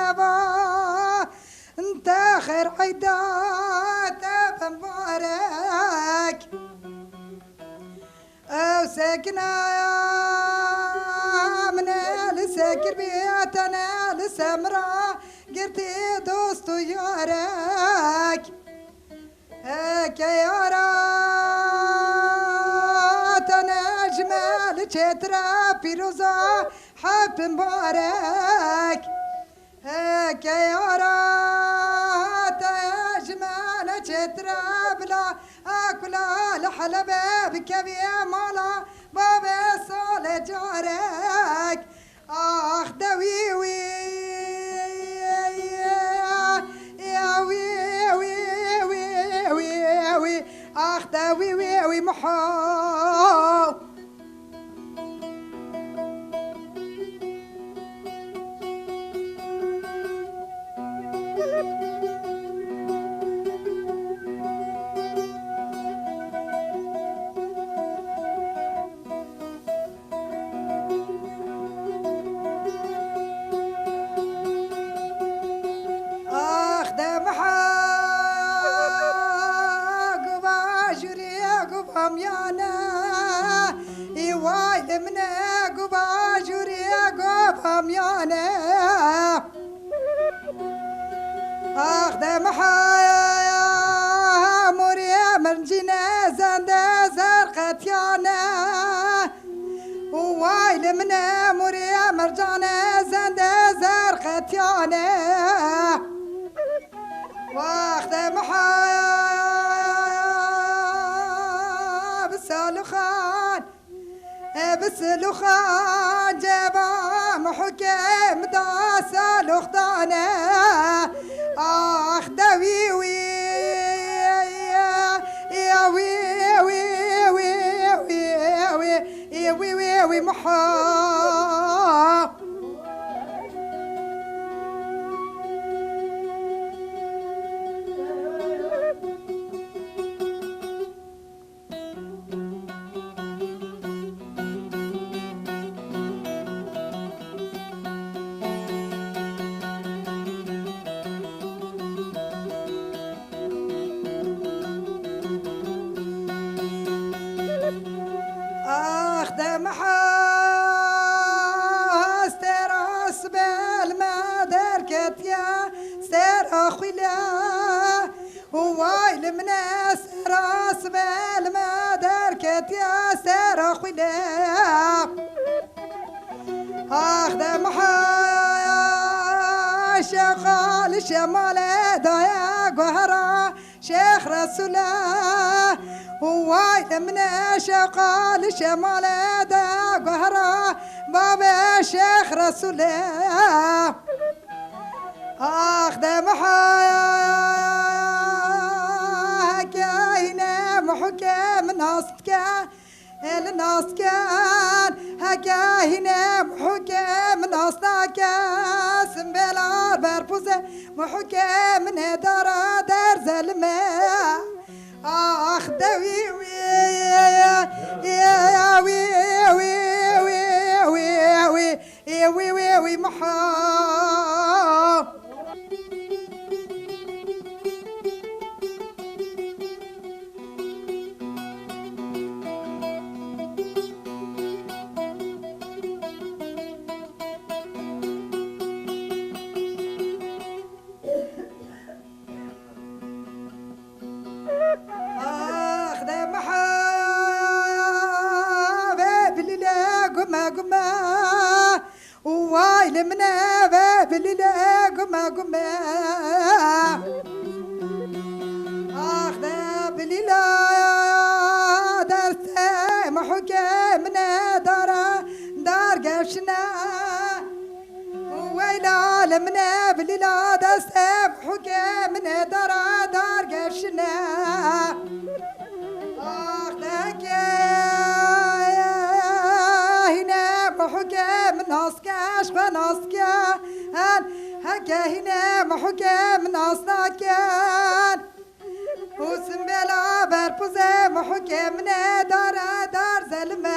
جابا انت خير عيدات مبارك او ساكنة من لساكر بيتنا لسمرة قرتي دوست يارك هيك يارات انا جمال شترا بيروزا حب مبارك هيك يارات يا جمال شترا بلا اكل الحلبة بكبي مالا بابا صال جارك اخ دوي وي يا وي وي وي وي وي اخ دوي وي وي محو أخدم حياة مريم الجنازة زرقت يانا ووايل من مريم الجنازة زرقت يانا واخدم حياة بالسلخان بالسلخان جابا محكم داس الأخدانة آخ دوي وي يا وي وي وي وي وي وي وي وي محا ووايل من راس بالمدركة يا سر خلا أخدم شغال شمال دايا قهرة شيخ رسوله ووايل من شغال شمال دايا قهرة بابا شيخ رسوله أخدم محكم ناصك الناسكان هكاهنا محكم ناصك سنبلا بربوزة محكم ندار دار زلمة آخ دوي وي يا وي وي وي وي وي وي وي وي محا ووايل من باب الليلة قما قما أخذ بالليلة درت محكمنا دار قشنا وويل عالمنا بالليلة درت محكمنا دار قشنا أخذك هنا محكم ناسكاش فناسكا هكا هنا محكم ناسكان وسم بلا بربوزة محكم دار زلمة